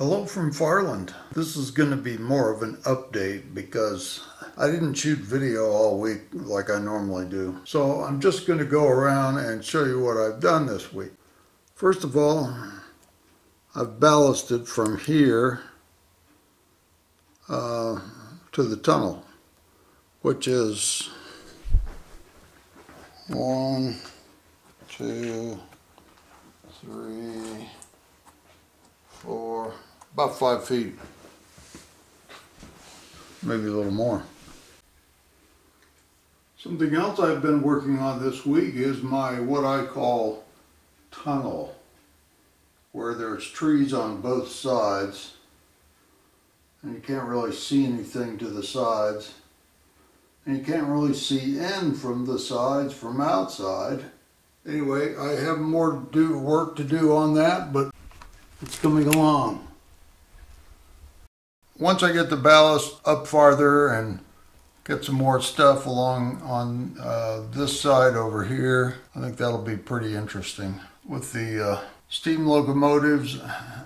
Hello from Farland. This is going to be more of an update because I didn't shoot video all week like I normally do. So I'm just going to go around and show you what I've done this week. First of all, I've ballasted from here to the tunnel, which is 1, 2, 3, 4, about 5 feet, maybe a little more. Something else I've been working on this week is my what I call tunnel, where there's trees on both sides and you can't really see anything to the sides, and you can't really see in from the sides from outside. Anyway, I have more work to do on that, but it's coming along. Once I get the ballast up farther and get some more stuff along on this side over here, I think that'll be pretty interesting. With the steam locomotives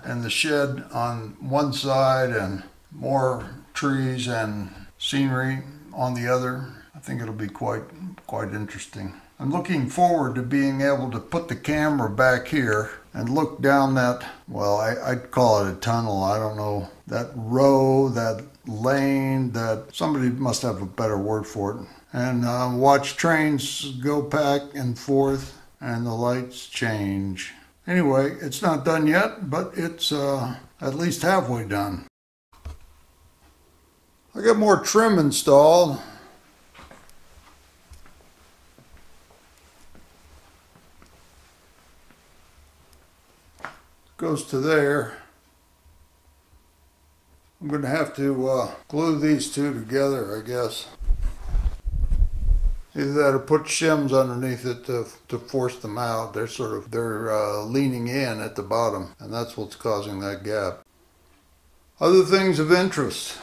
and the shed on one side and more trees and scenery on the other, I think it'll be quite interesting. I'm looking forward to being able to put the camera back here and look down that, well, I'd call it a tunnel, I don't know, that row, that lane, that somebody must have a better word for it, and watch trains go back and forth and the lights change. Anyway, it's not done yet, but it's at least halfway done. I got more trim installed. Goes to there. I'm going to have to glue these two together, I guess. Either that or put shims underneath it to force them out. They're leaning in at the bottom, and that's what's causing that gap. Other things of interest.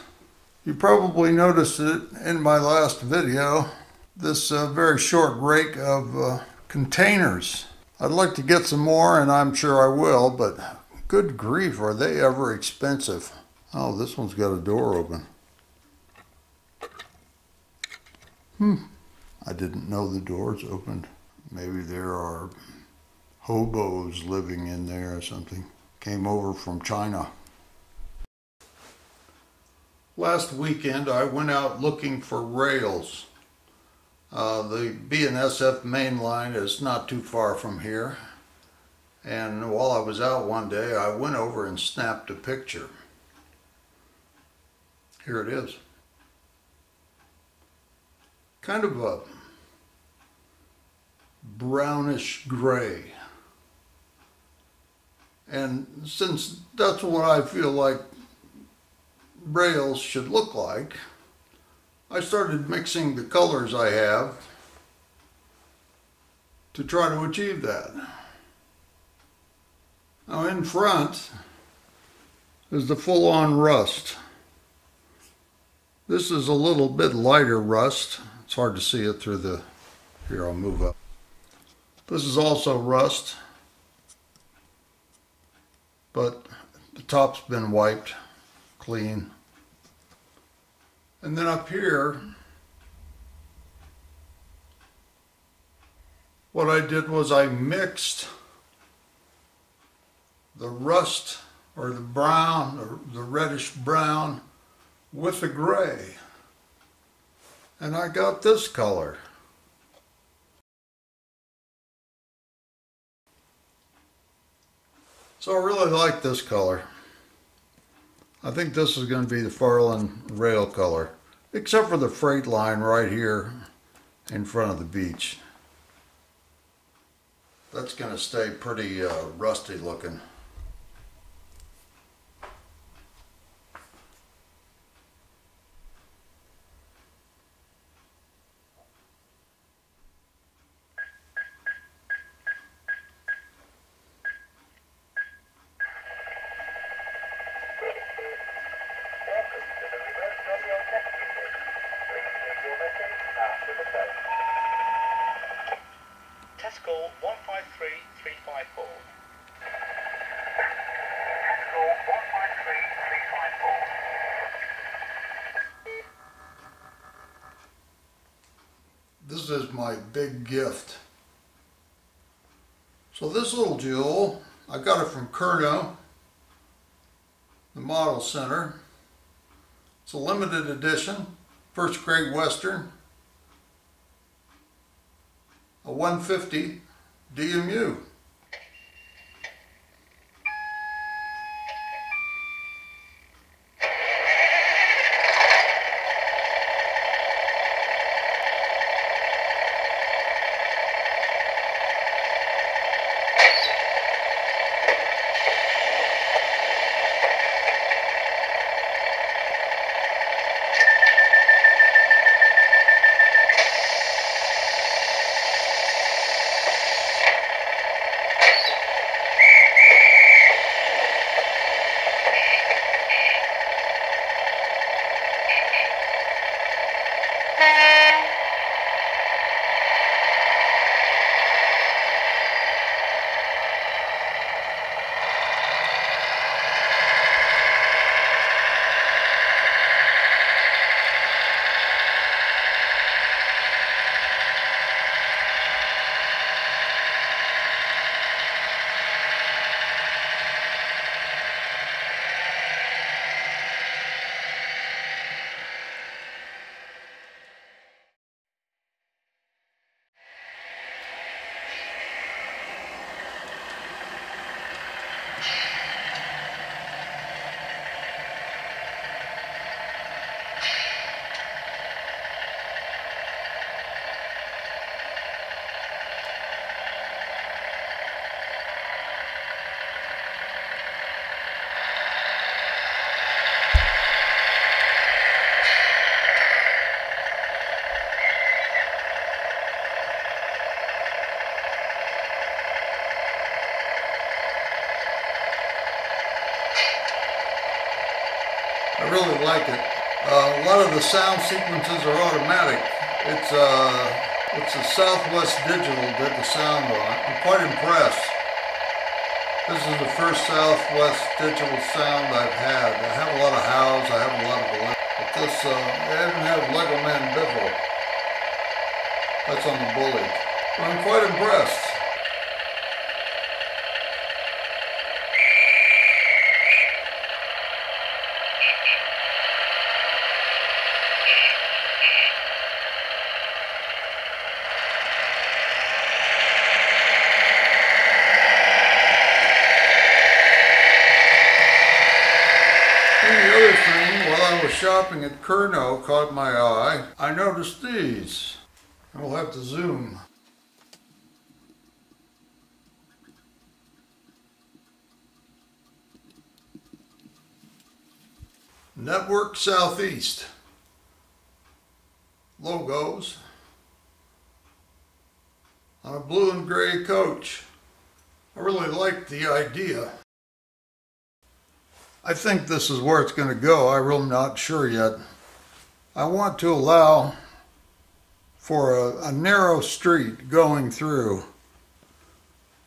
You probably noticed it in my last video. This very short rake of containers. I'd like to get some more, and I'm sure I will, but good grief, are they ever expensive. Oh, this one's got a door open. I didn't know the doors opened. Maybe there are hobos living in there or something. Came over from China. Last weekend I went out looking for rails. The B&SF main line is not too far from here, and while I was out one day I went over and snapped a picture. Here it is. Kind of a brownish gray, and since that's what I feel like rails should look like, I started mixing the colors I have to try to achieve that. Now in front is the full-on rust. This is a little bit lighter rust. It's hard to see it through the, here I'll move up. This is also rust, but the top's been wiped clean. And then up here, what I did was I mixed the rust, or the brown, or the reddish brown, with the gray. And I got this color. So I really like this color. I think this is going to be the Farland rail color, except for the freight line right here in front of the beach. That's going to stay pretty rusty looking. Test call 153354. Test call 153354. This is my big gift. So this little jewel, I got it from Kerno, the Model Center. It's a limited edition, first grade Western, a 150 DMU. I really like it. A lot of the sound sequences are automatic. It's the Southwest Digital did the sound on it. I'm quite impressed. This is the first Southwest Digital sound I've had. I have a lot of Hows, I have a lot of Gillette, but this, I didn't have Lego Man Biffle. That's on the Bully. But I'm quite impressed. While I was shopping at Kerno caught my eye. I noticed these. I'll have to zoom. Network Southeast logos on a blue and gray coach. I really like the idea. I think this is where it's going to go. I'm really not sure yet. I want to allow for a narrow street going through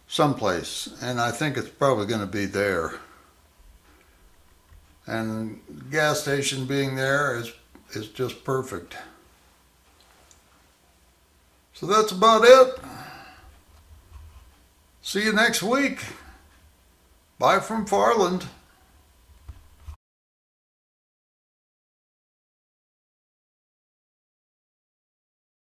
someplace, and I think it's probably going to be there. And gas station being there is just perfect. So that's about it. See you next week. Bye from Farland.